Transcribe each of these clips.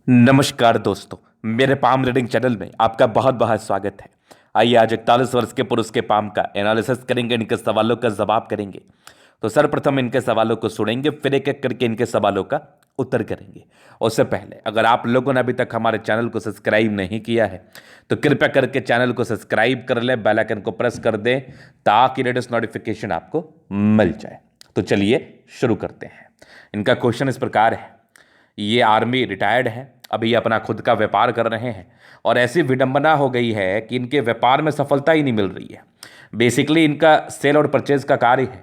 नमस्कार दोस्तों। मेरे पाम रीडिंग चैनल में आपका बहुत बहुत स्वागत है। आइए आज 41 वर्ष के पुरुष के पाम का एनालिसिस करेंगे, इनके सवालों का जवाब करेंगे। तो सर्वप्रथम इनके सवालों को सुनेंगे, फिर एक एक करके इनके सवालों का उत्तर करेंगे। उससे पहले अगर आप लोगों ने अभी तक हमारे चैनल को सब्सक्राइब नहीं किया है तो कृपया करके चैनल को सब्सक्राइब कर लें, बेल आइकन को प्रेस कर दें ताकि लेटेस्ट नोटिफिकेशन आपको मिल जाए। तो चलिए शुरू करते हैं। इनका क्वेश्चन इस प्रकार है। ये आर्मी रिटायर्ड है, अभी ये अपना खुद का व्यापार कर रहे हैं और ऐसी विडंबना हो गई है कि इनके व्यापार में सफलता ही नहीं मिल रही है। बेसिकली इनका सेल और परचेज का कार्य है।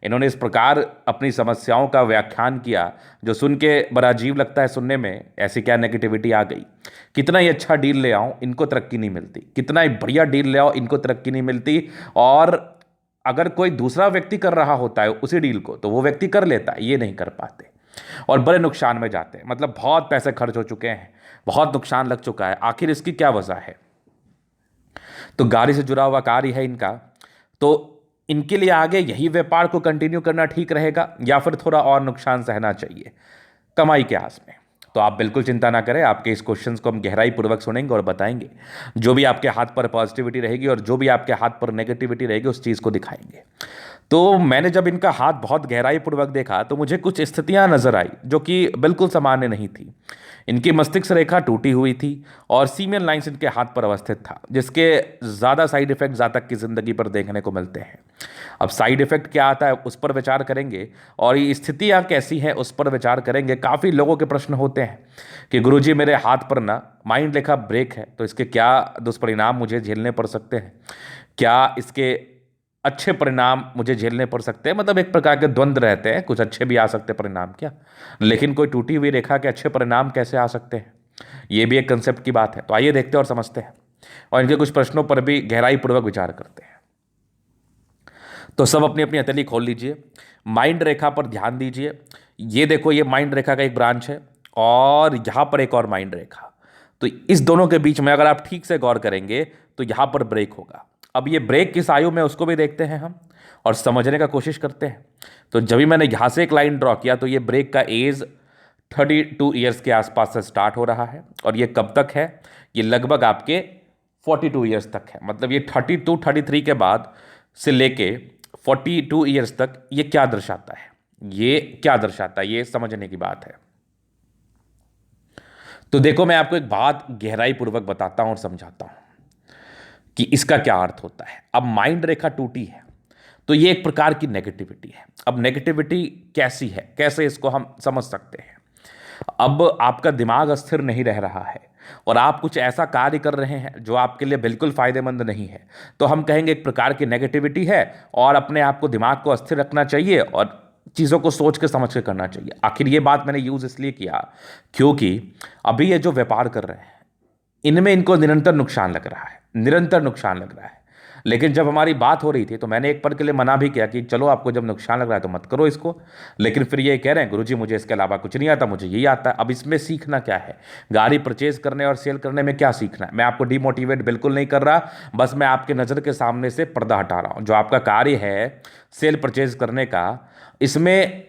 इन्होंने इस प्रकार अपनी समस्याओं का व्याख्यान किया जो सुन के बड़ा अजीब लगता है सुनने में। ऐसी क्या नेगेटिविटी आ गई। कितना ही अच्छा डील ले आओ इनको तरक्की नहीं मिलती, कितना ही बढ़िया डील ले आओ इनको तरक्की नहीं मिलती। और अगर कोई दूसरा व्यक्ति कर रहा होता है उसी डील को तो वो व्यक्ति कर लेता है, ये नहीं कर पाते और बड़े नुकसान में जाते हैं। मतलब बहुत पैसे खर्च हो चुके हैं, बहुत नुकसान लग चुका है। आखिर इसकी क्या वजह है? तो गाड़ी से जुड़ा हुआ कार्य है इनका। तो इनके लिए आगे यही व्यापार को कंटिन्यू करना ठीक रहेगा या फिर थोड़ा और नुकसान सहना चाहिए कमाई के आस में? तो आप बिल्कुल चिंता ना करें, आपके इस क्वेश्चन को हम गहराई पूर्वक सुनेंगे और बताएंगे। जो भी आपके हाथ पर पॉजिटिविटी रहेगी और जो भी आपके हाथ पर नेगेटिविटी रहेगी उस चीज़ को दिखाएंगे। तो मैंने जब इनका हाथ बहुत गहराई पूर्वक देखा तो मुझे कुछ स्थितियां नजर आई जो कि बिल्कुल सामान्य नहीं थी। इनकी मस्तिष्क रेखा टूटी हुई थी और सीमेन लाइंस इनके हाथ पर अवस्थित था, जिसके ज़्यादा साइड इफेक्ट जातक की ज़िंदगी पर देखने को मिलते हैं। अब साइड इफेक्ट क्या आता है उस पर विचार करेंगे और ये स्थितियाँ कैसी हैं उस पर विचार करेंगे। काफ़ी लोगों के प्रश्न होते हैं कि गुरुजी मेरे हाथ पर ना माइंड रेखा ब्रेक है, तो इसके क्या दुष्परिणाम मुझे झेलने पड़ सकते हैं, क्या इसके अच्छे परिणाम मुझे झेलने पड़ सकते हैं? मतलब एक प्रकार के द्वंद्व रहते हैं, कुछ अच्छे भी आ सकते हैं परिणाम क्या, लेकिन कोई टूटी हुई रेखा के अच्छे परिणाम कैसे आ सकते हैं, ये भी एक कंसेप्ट की बात है। तो आइए देखते हैं और समझते हैं और इनके कुछ प्रश्नों पर भी गहराई पूर्वक विचार करते हैं। तो सब अपनी अपनी हथेली खोल लीजिए, माइंड रेखा पर ध्यान दीजिए। ये देखो, ये माइंड रेखा का एक ब्रांच है और यहां पर एक और माइंड रेखा। तो इस दोनों के बीच में अगर आप ठीक से गौर करेंगे तो यहां पर ब्रेक होगा। अब ये ब्रेक किस आयु में उसको भी देखते हैं हम और समझने का कोशिश करते हैं। तो जब भी मैंने यहां से एक लाइन ड्रॉ किया तो ये ब्रेक का एज 32 ईयर्स के आसपास से स्टार्ट हो रहा है और ये कब तक है? ये लगभग आपके 42 ईयर्स तक है। मतलब ये 32 33 के बाद से लेके 42 ईयर्स तक ये क्या दर्शाता है, ये क्या दर्शाता है, ये समझने की बात है। तो देखो, मैं आपको एक बात गहराई पूर्वक बताता हूं और समझाता हूं कि इसका क्या अर्थ होता है। अब माइंड रेखा टूटी है तो ये एक प्रकार की नेगेटिविटी है। अब नेगेटिविटी कैसी है, कैसे इसको हम समझ सकते हैं? अब आपका दिमाग अस्थिर नहीं रह रहा है और आप कुछ ऐसा कार्य कर रहे हैं जो आपके लिए बिल्कुल फायदेमंद नहीं है, तो हम कहेंगे एक प्रकार की नेगेटिविटी है और अपने आप को, दिमाग को अस्थिर रखना चाहिए और चीज़ों को सोच के समझ के करना चाहिए। आखिर ये बात मैंने यूज़ इसलिए किया क्योंकि अभी ये जो व्यापार कर रहे हैं इनमें इनको निरंतर नुकसान लग रहा है, निरंतर नुकसान लग रहा है। लेकिन जब हमारी बात हो रही थी तो मैंने एक पल के लिए मना भी किया कि चलो आपको जब नुकसान लग रहा है तो मत करो इसको। लेकिन फिर ये कह रहे हैं गुरुजी मुझे इसके अलावा कुछ नहीं आता, मुझे यही आता है। अब इसमें सीखना क्या है? गाड़ी परचेज करने और सेल करने में क्या सीखना है? मैं आपको डिमोटिवेट बिल्कुल नहीं कर रहा, बस मैं आपके नज़र के सामने से पर्दा हटा रहा हूँ। जो आपका कार्य है सेल परचेज करने का, इसमें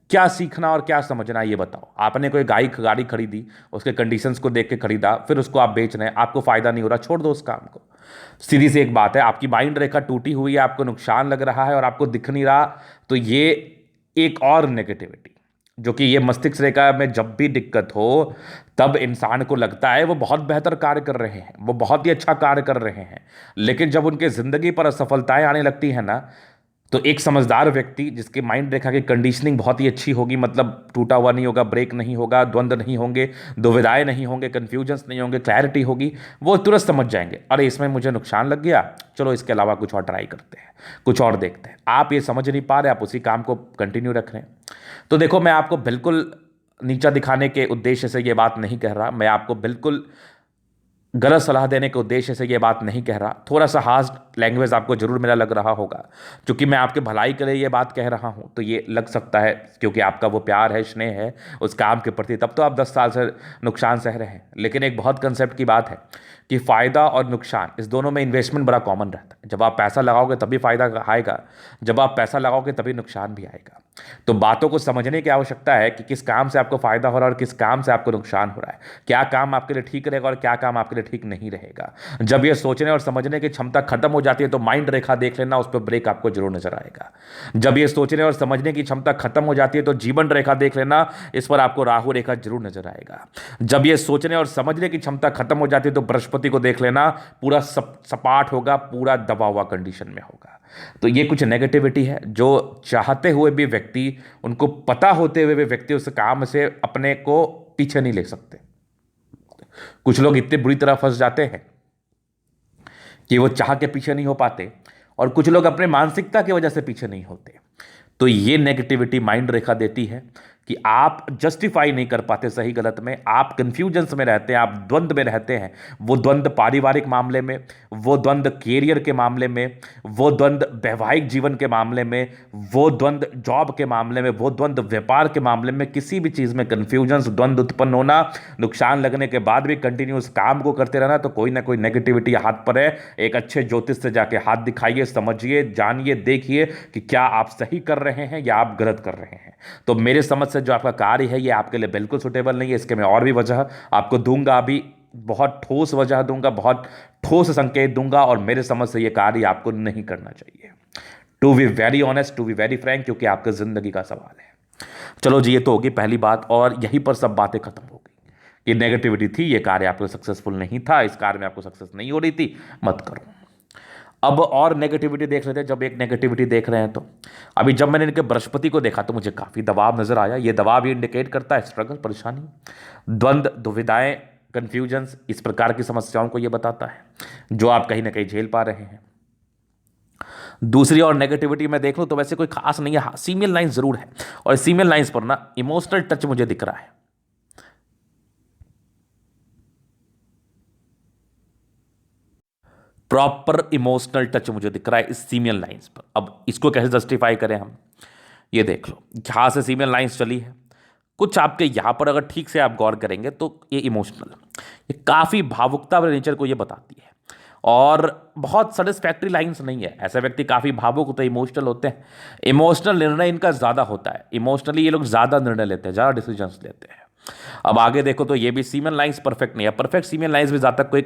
क्या सीखना और क्या समझना ये बताओ। आपने कोई गाड़ी खरीदी, उसके कंडीशंस को देख के खरीदा, फिर उसको आप बेच रहे हैं, आपको फायदा नहीं हो रहा, छोड़ दो उस काम को। सीधी सी एक बात है, आपकी माइंड रेखा टूटी हुई है, आपको नुकसान लग रहा है और आपको दिख नहीं रहा, तो ये एक और नेगेटिविटी जो कि ये मस्तिष्क रेखा में जब भी दिक्कत हो तब इंसान को लगता है वो बहुत बेहतर कार्य कर रहे हैं, वो बहुत ही अच्छा कार्य कर रहे हैं। लेकिन जब उनके जिंदगी पर असफलताएं आने लगती है ना, तो एक समझदार व्यक्ति जिसके माइंड रेखा की कंडीशनिंग बहुत ही अच्छी होगी, मतलब टूटा हुआ नहीं होगा, ब्रेक नहीं होगा, द्वंद्व नहीं होंगे, दुविधाएं नहीं होंगे, कंफ्यूजन्स नहीं होंगे, क्लैरिटी होगी, वो तुरंत समझ जाएंगे अरे इसमें मुझे नुकसान लग गया, चलो इसके अलावा कुछ और ट्राई करते हैं, कुछ और देखते हैं। आप ये समझ नहीं पा रहे, आप उसी काम को कंटिन्यू रख रहे हैं। तो देखो, मैं आपको बिल्कुल नीचा दिखाने के उद्देश्य से ये बात नहीं कह रहा, मैं आपको बिल्कुल गलत सलाह देने के उद्देश्य से ये बात नहीं कह रहा, थोड़ा सा हार्श लैंग्वेज आपको जरूर मेरा लग रहा होगा, क्योंकि मैं आपके भलाई के लिए ये बात कह रहा हूँ तो ये लग सकता है, क्योंकि आपका वो प्यार है, स्नेह है उस काम के प्रति, तब तो आप 10 साल से नुकसान सह रहे हैं। लेकिन एक बहुत कंसेप्ट की बात है कि फ़ायदा और नुकसान इस दोनों में इन्वेस्टमेंट बड़ा कॉमन रहता है। जब आप पैसा लगाओगे तभी फ़ायदा आएगा, जब आप पैसा लगाओगे तभी नुकसान भी आएगा। तो बातों को समझने की आवश्यकता है कि किस काम से आपको फ़ायदा हो रहा है और किस काम से आपको नुकसान हो रहा है, क्या काम आपके लिए ठीक रहेगा और क्या काम आपके लिए ठीक नहीं रहेगा। जब ये सोचने और समझने की क्षमता खत्म हो जाती है तो माइंड रेखा देख लेना, उस पर ब्रेक आपको जरूर नजर आएगा। जब ये सोचने और समझने की क्षमता खत्म हो जाती है तो जीवन रेखा देख लेना, इस पर आपको राहु रेखा जरूर नजर आएगा। जब ये सोचने और समझने की क्षमता खत्म हो जाती है तो बृहस्पति को देख लेना, पूरा सपाट होगा, पूरा दबा हुआ कंडीशन में होगा। तो ये कुछ नेगेटिविटी है जो चाहते हुए भी व्यक्ति, उनको पता होते हुए भी व्यक्ति उस काम से अपने को पीछे नहीं ले सकते। कुछ लोग इतने बुरी तरह फंस जाते हैं कि वो चाह के पीछे नहीं हो पाते, और कुछ लोग अपने मानसिकता की वजह से पीछे नहीं होते। तो ये नेगेटिविटी माइंड रेखा देती है कि आप जस्टिफाई नहीं कर पाते सही गलत में, आप कंफ्यूजन्स में रहते हैं, आप द्वंद्व में रहते हैं। वो द्वंद्व पारिवारिक मामले में, वो द्वंद्व कैरियर के मामले में, वो द्वंद्व वैवाहिक जीवन के मामले में, वो द्वंद्व जॉब के मामले में, वो द्वंद्व व्यापार के मामले में, किसी भी चीज़ में कन्फ्यूजन्स, द्वंद्व उत्पन्न होना, नुकसान लगने के बाद भी कंटिन्यूस काम को करते रहना, तो कोई ना कोई नेगेटिविटी हाथ पर है। एक अच्छे ज्योतिष से जाके हाथ दिखाइए, समझिए, जानिए, देखिए कि क्या आप सही कर रहे हैं या आप गलत कर रहे हैं। तो मेरे समझ से जो आपका कार्य है ये आपके लिए बिल्कुल सुटेबल नहीं है। इसके मैं और भी वजह आपको दूंगा, अभी बहुत ठोस वजह दूंगा, बहुत ठोस संकेत दूंगा, और मेरे समझ से ये कार्य आपको नहीं करना चाहिए। To be very honest, to be very frank, क्योंकि आपके जिंदगी का सवाल है। चलो जी, ये तो होगी पहली बात, और यहीं पर सब बातें खत्म हो गई। ये नेगेटिविटी थी, ये कार्य आपको सक्सेसफुल नहीं था, इस कार्य में आपको सक्सेस नहीं हो रही थी, मत करो। अब और नेगेटिविटी देख लेते हैं। जब एक नेगेटिविटी देख रहे हैं तो अभी जब मैंने इनके बृहस्पति को देखा तो मुझे काफ़ी दबाव नजर आया। ये दबाव ये इंडिकेट करता है स्ट्रगल, परेशानी, द्वंद्व, दुविधाएं, कन्फ्यूजन्स, इस प्रकार की समस्याओं को ये बताता है जो आप कहीं ना कहीं झेल पा रहे हैं। दूसरी और नेगेटिविटी में देख लूँ तो वैसे कोई खास नहीं है, हाँ सीमियल लाइन्स जरूर है, और सीमियल लाइन्स पर ना इमोशनल टच मुझे दिख रहा है। प्रॉपर इमोशनल टच मुझे दिख रहा है इस सीमियल लाइंस पर। अब इसको कैसे जस्टिफाई करें हम, ये देख लो, यहाँ से सीमियल लाइंस चली है, कुछ आपके यहाँ पर अगर ठीक से आप गौर करेंगे तो ये इमोशनल, ये काफ़ी भावुकता वाले नेचर को ये बताती है, और बहुत सेटिस्फैक्ट्री लाइंस नहीं है। ऐसे व्यक्ति काफ़ी भावुक होते हैं, इमोशनल होते हैं, इमोशनल निर्णय इनका ज़्यादा होता है, इमोशनली ये लोग ज़्यादा निर्णय लेते हैं, ज़्यादा डिसीजंस लेते हैं। अब आगे देखो तो ये भी सीमेन लाइंस परफेक्ट नहीं है। परफेक्ट सीमेन लाइंस भी ज़्यादा को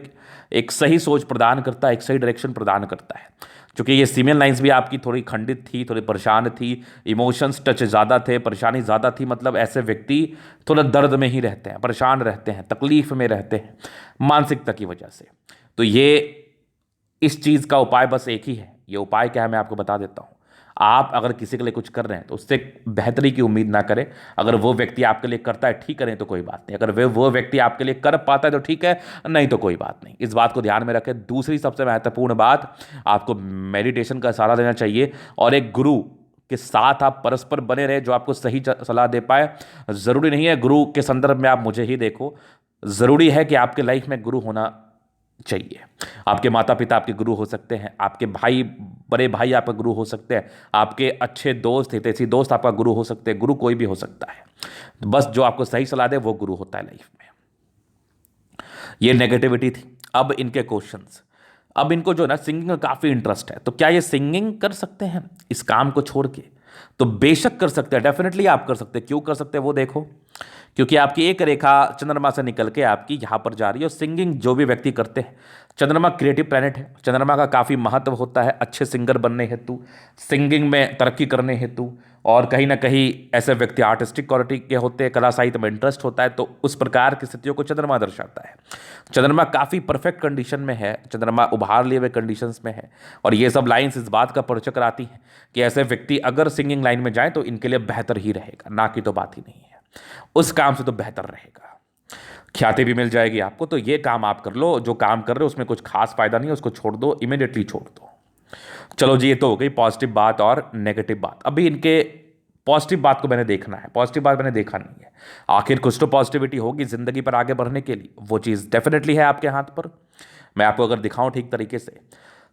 एक सही सोच प्रदान करता है, एक सही डायरेक्शन प्रदान करता है। क्योंकि ये सीमेन लाइंस भी आपकी थोड़ी खंडित थी, थोड़ी परेशान थी, इमोशंस टच ज़्यादा थे, परेशानी ज़्यादा थी। मतलब ऐसे व्यक्ति थोड़ा दर्द में ही रहते हैं, परेशान रहते हैं, तकलीफ में रहते हैं मानसिकता की वजह से। तो ये इस चीज़ का उपाय बस एक ही है। ये उपाय क्या है मैं आपको बता देता हूँ। आप अगर किसी के लिए कुछ कर रहे हैं तो उससे बेहतरी की उम्मीद ना करें। अगर वो व्यक्ति आपके लिए करता है ठीक करें तो कोई बात नहीं, अगर वो व्यक्ति आपके लिए कर पाता है तो ठीक है, नहीं तो कोई बात नहीं। इस बात को ध्यान में रखें। दूसरी सबसे महत्वपूर्ण बात, आपको मेडिटेशन का सहारा लेना चाहिए, और एक गुरु के साथ आप परस्पर बने रहे जो आपको सही सलाह दे पाए। ज़रूरी नहीं है गुरु के संदर्भ में आप मुझे ही देखो, ज़रूरी है कि आपके लाइफ में गुरु होना चाहिए। आपके माता पिता आपके गुरु हो सकते हैं, आपके भाई, बड़े भाई आपका गुरु हो सकते हैं, आपके अच्छे दोस्त, हितैषी दोस्त आपका गुरु हो सकते हैं। गुरु कोई भी हो सकता है, बस जो आपको सही सलाह दे वो गुरु होता है लाइफ में। ये नेगेटिविटी थी। अब इनके क्वेश्चंस, अब इनको जो है ना सिंगिंग में काफ़ी इंटरेस्ट है, तो क्या ये सिंगिंग कर सकते हैं इस काम को छोड़ के? तो बेशक कर सकते हैं, डेफिनेटली आप कर सकते हैं। क्यों कर सकते हैं वो देखो, क्योंकि आपकी एक रेखा चंद्रमा से निकल के आपकी यहाँ पर जा रही है। और सिंगिंग जो भी व्यक्ति करते हैं, चंद्रमा क्रिएटिव प्लैनेट है, चंद्रमा का काफ़ी महत्व होता है अच्छे सिंगर बनने हेतु, सिंगिंग में तरक्की करने हेतु। और कहीं ना कहीं ऐसे व्यक्ति आर्टिस्टिक क्वालिटी के होते हैं, कला साहित्य में इंटरेस्ट होता है, तो उस प्रकार की स्थितियों को चंद्रमा दर्शाता है। चंद्रमा काफ़ी परफेक्ट कंडीशन में है, चंद्रमा उभार लिए हुए कंडीशंस में है। और ये सब लाइन्स इस बात का परिचय कराती हैं कि ऐसे व्यक्ति अगर सिंगिंग लाइन में जाएँ तो इनके लिए बेहतर ही रहेगा, ना कि तो बात ही नहीं है, उस काम से तो बेहतर रहेगा, ख्याति भी मिल जाएगी आपको। तो ये काम आप कर लो, जो काम कर रहे हो उसमें कुछ खास फायदा नहीं है, उसको छोड़ दो, इमीडिएटली छोड़ दो। चलो जी, ये तो हो गई पॉजिटिव बात और नेगेटिव बात। अभी इनके पॉजिटिव बात को मैंने देखना है, पॉजिटिव बात मैंने देखा नहीं है। आखिर कुछ तो पॉजिटिविटी होगी जिंदगी पर आगे बढ़ने के लिए, वो चीज़ डेफिनेटली है आपके हाथ पर। मैं आपको अगर दिखाऊं ठीक तरीके से,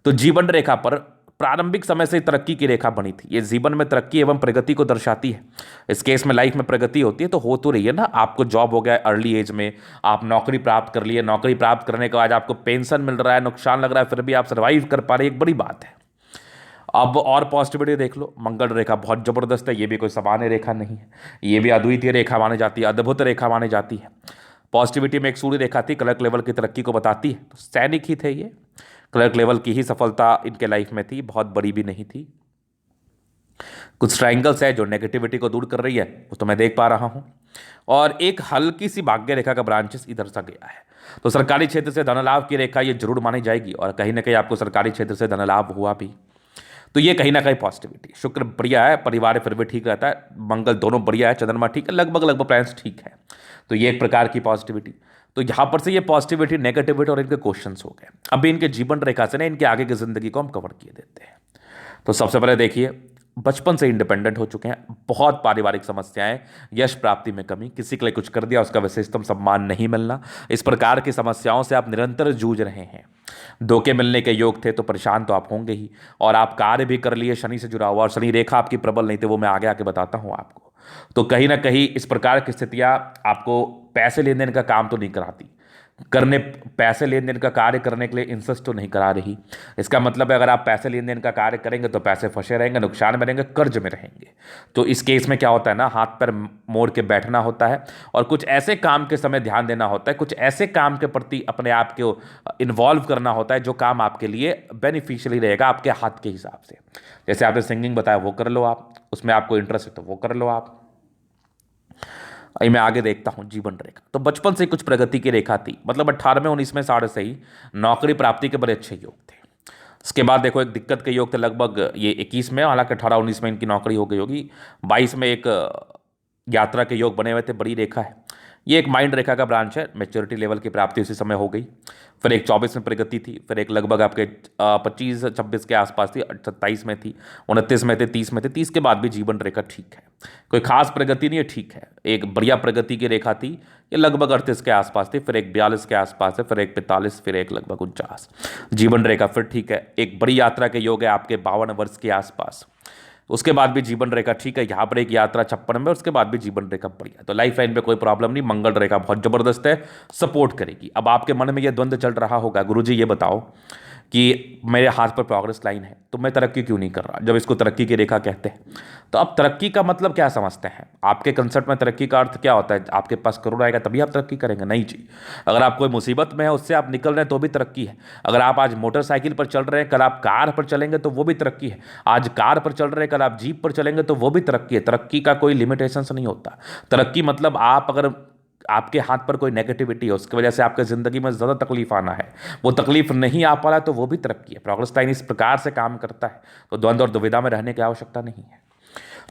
तो जीवन रेखा पर प्रारंभिक समय से तरक्की की रेखा बनी थी। ये जीवन में तरक्की एवं प्रगति को दर्शाती है। इस केस में लाइफ में प्रगति होती है तो हो तो रही है ना। आपको जॉब हो गया अर्ली एज में, आप नौकरी प्राप्त कर लिए, नौकरी प्राप्त करने के बाद आपको पेंशन मिल रहा है, नुकसान लग रहा है, फिर भी आप सर्वाइव कर पा रहे, एक बड़ी बात है। अब और पॉजिटिविटी देख लो, मंगल रेखा बहुत जबरदस्त है। ये भी कोई सामान्य रेखा नहीं है, ये भी अद्वितीय रेखा मानी जाती है, अद्भुत रेखा मानी जाती है। पॉजिटिविटी में एक सूर्य रेखा थी, क्लर्क लेवल की तरक्की को बताती है। तो सैनिक ही थे ये, क्लर्क लेवल की ही सफलता इनके लाइफ में थी, बहुत बड़ी भी नहीं थी। कुछ ट्रायंगल्स है जो नेगेटिविटी को दूर कर रही है, वो तो मैं देख पा रहा हूं। और एक हल्की सी भाग्य रेखा का ब्रांचेस इधर से गया है। तो सरकारी क्षेत्र से धन लाभ की रेखा ये जरूर मानी जाएगी, और कहीं ना कहीं आपको सरकारी क्षेत्र से धन लाभ हुआ भी, तो ये कहीं ना कहीं पॉजिटिविटी। शुक्र बढ़िया है, परिवार फिर भी ठीक रहता है, मंगल दोनों बढ़िया है, चंद्रमा ठीक है, लगभग लगभग प्लैनेट्स ठीक है। तो ये एक प्रकार की पॉजिटिविटी। तो यहां पर से ये पॉजिटिविटी, नेगेटिविटी और इनके क्वेश्चंस हो गए। अभी इनके जीवन रेखा से ना इनके आगे की जिंदगी को हम कवर किए देते हैं। तो सबसे पहले देखिए, बचपन से इंडिपेंडेंट हो चुके हैं, बहुत पारिवारिक समस्याएं, यश प्राप्ति में कमी, किसी के लिए कुछ कर दिया उसका विशेषतम सम्मान नहीं मिलना, इस प्रकार की समस्याओं से आप निरंतर जूझ रहे हैं। धोखे मिलने के योग थे तो परेशान तो आप होंगे ही, और आप कार्य भी कर लिए शनि से जुड़ा हुआ, और शनि रेखा आपकी प्रबल नहीं थी, वो मैं आगे आके बताता हूं आपको। तो कहीं ना कहीं इस प्रकार की स्थितियां आपको पैसे लेन देन का काम तो नहीं कराती, करने पैसे लेन देन का कार्य करने के लिए इंसिस्ट तो नहीं करा रही। इसका मतलब है अगर आप पैसे लेन देन का कार्य करेंगे तो पैसे फंसे रहेंगे, नुकसान में रहेंगे, कर्ज में रहेंगे। तो इस केस में क्या होता है ना, हाथ पैर मोड़ के बैठना होता है, और कुछ ऐसे काम के समय ध्यान देना होता है, कुछ ऐसे काम के प्रति अपने आप को इन्वॉल्व करना होता है जो काम आपके लिए बेनिफिशियली रहेगा आपके हाथ के हिसाब से। जैसे आपने सिंगिंग बताया, वो कर लो आप, उसमें आपको इंटरेस्ट है तो वो कर लो आप। मैं आगे देखता हूं जीवन रेखा। तो बचपन से कुछ प्रगति की रेखा थी, मतलब 18वें 19वें साढ़े से ही नौकरी प्राप्ति के बड़े अच्छे योग थे। उसके बाद देखो एक दिक्कत के योग थे लगभग ये 21 में, हालांकि 18 19 में इनकी नौकरी हो गई होगी। 22 में एक यात्रा के योग बने हुए थे, बड़ी रेखा है ये, एक माइंड रेखा का ब्रांच है। मैच्योरिटी लेवल की प्राप्ति उसी समय हो गई। फिर एक 24 में प्रगति थी, फिर एक लगभग आपके 25 26 के आसपास थी, 27 में थी, 29 में थे, 30 में थे। 30 के बाद भी जीवन रेखा ठीक है, कोई खास प्रगति नहीं है, ठीक है। एक बढ़िया प्रगति की रेखा थी, ये लगभग 38 के आसपास थी, फिर एक 42 के आसपास है, फिर एक 45, फिर एक लगभग 49। जीवन रेखा फिर ठीक है। एक बड़ी यात्रा के योग है आपके 52 वर्ष के आसपास, उसके बाद भी जीवन रेखा ठीक है। यहाँ पर एक यात्रा 56 में, उसके बाद भी जीवन रेखा बढ़िया। तो लाइफ लाइन पे कोई प्रॉब्लम नहीं, मंगल रेखा बहुत जबरदस्त है, सपोर्ट करेगी। अब आपके मन में यह द्वंद्व चल रहा होगा, गुरुजी ये बताओ कि मेरे हाथ पर प्रोग्रेस लाइन है तो मैं तरक्की क्यों नहीं कर रहा, जब इसको तरक्की की रेखा कहते हैं। तो अब तरक्की का मतलब क्या समझते हैं आपके कंसेप्ट में? तरक्की का अर्थ क्या होता है? आपके पास करोड़ आएगा तभी आप तरक्की करेंगे? नहीं जी। अगर आप कोई मुसीबत में है उससे आप निकल रहे हैं तो भी तरक्की है। अगर आप आज मोटरसाइकिल पर चल रहे हैं, कल आप कार पर चलेंगे तो वो भी तरक्की है। आज कार पर चल रहे हैं, कल आप जीप पर चलेंगे तो वो भी तरक्की है। तरक्की का कोई लिमिटेशंस नहीं होता। तरक्की मतलब आप अगर आपके हाथ पर कोई नेगेटिविटी है, उसकी वजह से आपके ज़िंदगी में ज़्यादा तकलीफ आना है, वो तकलीफ नहीं आ पा रहा है, तो वो भी तरक्की है। प्रोग्रेस लाइन इस प्रकार से काम करता है, तो द्वंद्व और दुविधा में रहने की आवश्यकता नहीं है।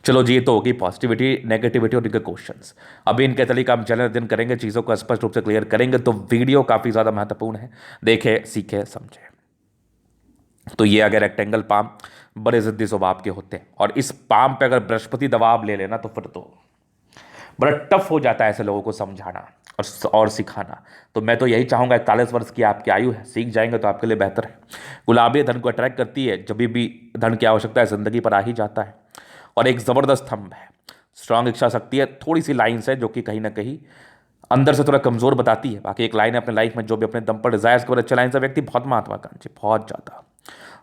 चलो जी, ये तो होगी पॉजिटिविटी, नेगेटिविटी और इनके क्वेश्चंस। अभी इनके तरीके हम चलने दिन करेंगे, चीज़ों को स्पष्ट रूप से क्लियर करेंगे। तो वीडियो काफ़ी ज़्यादा महत्वपूर्ण है, देखें, सीखें, समझें। तो ये अगर रेक्टेंगल पाम बड़े ज़िद्दी स्वभाव के होते हैं, और इस पाम पे अगर बृहस्पति दबाव ले लेना तो फिर तो बड़ा टफ हो जाता है ऐसे लोगों को समझाना और सिखाना। तो मैं तो यही चाहूँगा, 41 वर्ष की आपकी आयु है, सीख जाएंगे तो आपके लिए बेहतर है। गुलाबी धन को अट्रैक्ट करती है, जब भी धन की आवश्यकता है जिंदगी पर आ ही जाता है। और एक ज़बरदस्त स्तंभ है, स्ट्रांग इच्छा शक्ति है, थोड़ी सी लाइन्स है जो कि कहीं ना कहीं अंदर से थोड़ा कमज़ोर बताती है। बाकी एक लाइन है अपने लाइफ में जो भी अपने दम पर डिजायर्स के अच्छे लाइन से व्यक्ति बहुत महत्वाकांक्षी, बहुत ज़्यादा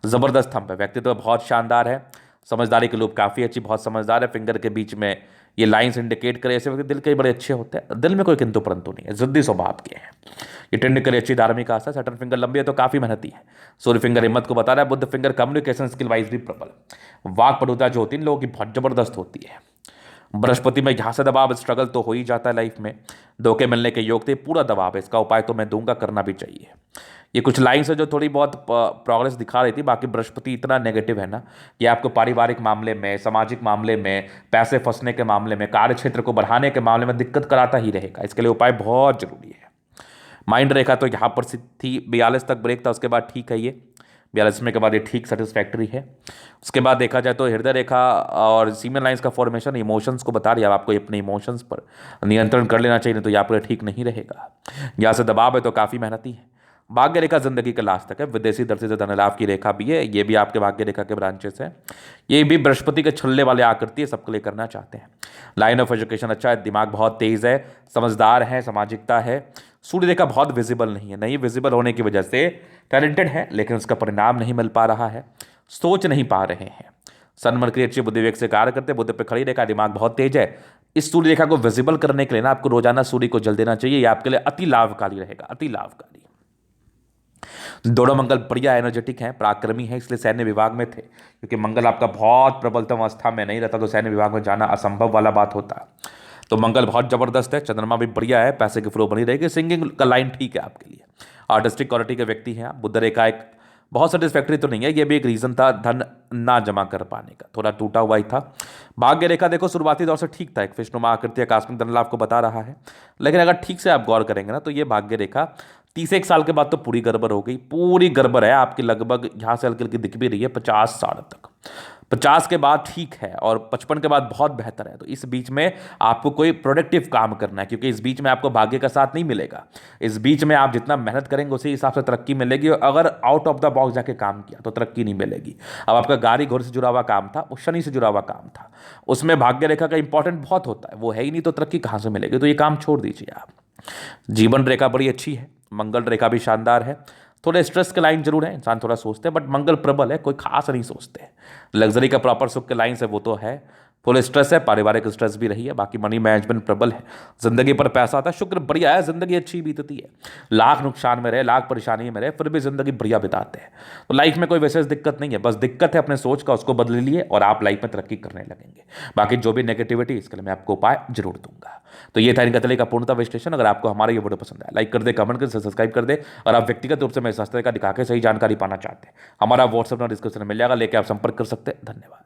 ज़बरदस्त स्तंभ है। व्यक्तित्व बहुत शानदार है, समझदारी के लोग काफ़ी अच्छी, बहुत समझदार है। फिंगर के बीच में ये लाइंस इंडिकेट करे, ऐसे व्यक्ति दिल के बड़े अच्छे होते हैं, दिल में कोई किंतु परंतु नहीं है, जिद्दी स्वभाव के हैं। ये टेंड करे अच्छी धार्मिक आस्था। सैटर्न फिंगर लंबी है तो काफ़ी मेहनती है। सूर्य फिंगर हिम्मत को बता रहा है। Buddha finger communication skill wise भी प्रबल। वाक पटुता जो होती है इन लोगों की बहुत जबरदस्त होती है। बृहस्पति में यहाँ से दबाव, स्ट्रगल तो हो ही जाता है लाइफ में। धोखे मिलने के योग थे, पूरा दबाव है, इसका उपाय तो मैं दूंगा, करना भी चाहिए। ये कुछ लाइन्स है जो थोड़ी बहुत प्रोग्रेस दिखा रही थी। बाकी बृहस्पति इतना नेगेटिव है ना कि आपको पारिवारिक मामले में, सामाजिक मामले में, पैसे फंसने के मामले में, कार्य क्षेत्र को बढ़ाने के मामले में दिक्कत कराता ही रहेगा। इसके लिए उपाय बहुत जरूरी है। माइंड रेखा तो यहाँ पर थी, 42 तक ब्रेक था, उसके बाद ठीक है ये। 42वें के बाद ये ठीक सेटिस्फैक्ट्री है। उसके बाद देखा जाए तो हृदय रेखा और सीमेन लाइंस का फॉर्मेशन इमोशंस को बता रही है, आपको अपने इमोशंस पर नियंत्रण कर लेना चाहिए, नहीं तो यहाँ पर ठीक नहीं रहेगा। यहाँ से दबाव है तो काफ़ी मेहनती है। भाग्य रेखा जिंदगी के लास्ट तक है। विदेशी दृष्टि से धन लाभ की रेखा भी है, ये भी आपके भाग्य रेखा के ब्रांचेस है। ये भी बृहस्पति के छल्ले वाले आकृति है, सबके लिए करना चाहते हैं। लाइन ऑफ एजुकेशन अच्छा है, दिमाग बहुत तेज है, समझदार है, सामाजिकता है। सूर्य रेखा बहुत विजिबल नहीं है, नहीं विजिबल होने की वजह से टैलेंटेड है लेकिन उसका परिणाम नहीं मिल पा रहा है, सोच नहीं पा रहे हैं। सन मरकरी अच्छी बुद्धि विवेक से कार्य करते हैं, बुद्धि पे खड़ी रेखा, दिमाग बहुत तेज है। इस सूर्य रेखा को विजिबल करने के लिए ना आपको रोजाना सूर्य को जल देना चाहिए, ये आपके लिए अति लाभकारी रहेगा, अति लाभकारी। दोनों मंगल बढ़िया एनर्जेटिक हैं, पराक्रमी हैं, इसलिए सैन्य विभाग में थे, क्योंकि मंगल आपका बहुत प्रबलतम अवस्था में नहीं रहता तो सैन्य विभाग में जाना असंभव वाला बात होता। तो मंगल बहुत जबरदस्त है, चंद्रमा भी बढ़िया है, पैसे की फ्लो बनी रहेगी, सिंगिंग का लाइन ठीक है आपके लिए। आर्टिस्टिक क्वालिटी के व्यक्ति हैं आप। बुध रेखा एक बहुत सेटिस्फैक्ट्री तो नहीं है, ये भी एक रीजन था धन ना जमा कर पाने का, थोड़ा टूटा हुआ ही था। भाग्य रेखा देखो शुरुआती दौर से ठीक था, एक विष्णुमा आकृति आकस्मिक धन लाभ को बता रहा है, लेकिन अगर ठीक से आप गौर करेंगे ना तो ये भाग्य रेखा 31 साल के बाद तो पूरी गड़बड़ हो गई, पूरी गड़बड़ है आपकी। लगभग यहाँ से हल्की हल्की दिख भी रही है 50 साल तक। 50 के बाद ठीक है और 55 के बाद बहुत बेहतर है। तो इस बीच में आपको कोई प्रोडक्टिव काम करना है, क्योंकि इस बीच में आपको भाग्य का साथ नहीं मिलेगा। इस बीच में आप जितना मेहनत करेंगे उसी हिसाब से तरक्की मिलेगी, और अगर आउट ऑफ द बॉक्स जाके काम किया तो तरक्की नहीं मिलेगी। अब आपका गाड़ी घोड़े से जुड़ा हुआ काम था, वो शनि से जुड़ा हुआ काम था, उसमें भाग्य रेखा का इंपॉर्टेंट बहुत होता है, वो है ही नहीं तो तरक्की कहाँ से मिलेगी। तो ये काम छोड़ दीजिए आप। जीवन रेखा बड़ी अच्छी है, मंगल रेखा भी शानदार है। थोड़े स्ट्रेस के लाइन जरूर है, इंसान थोड़ा सोचते हैं, बट मंगल प्रबल है, कोई खास नहीं सोचते। लग्जरी का प्रॉपर सुख के लाइन है वो तो है, फुल स्ट्रेस है, पारिवारिक स्ट्रेस भी रही है, बाकी मनी मैनेजमेंट प्रबल है। जिंदगी पर पैसा आता है, शुक्र बढ़िया है, जिंदगी अच्छी बीतती है। लाख नुकसान में रहे, लाख परेशानी में रहे, फिर भी जिंदगी बढ़िया बिताते हैं। तो लाइफ में कोई विशेष दिक्कत नहीं है, बस दिक्कत है अपने सोच का, उसको बदल लिए और आप लाइफ में तरक्की करने लगेंगे। बाकी जो भी नेगेटिविटी, इसके लिए मैं आपको उपाय जरूर दूंगा। तो ये था इनका तले का पूर्णता विश्लेषण। अगर आपको हमारा ये वीडियो पसंद आया, लाइक कर दे, कमेंट कर दे, सब्सक्राइब कर दे। और आप व्यक्तिगत रूप से मेरे शास्त्र का दिखा के सही जानकारी पाना चाहते हैं, हमारा व्हाट्सएप नंबर डिस्क्रिप्शन में मिल जाएगा, लेके आप संपर्क कर सकते हैं। धन्यवाद।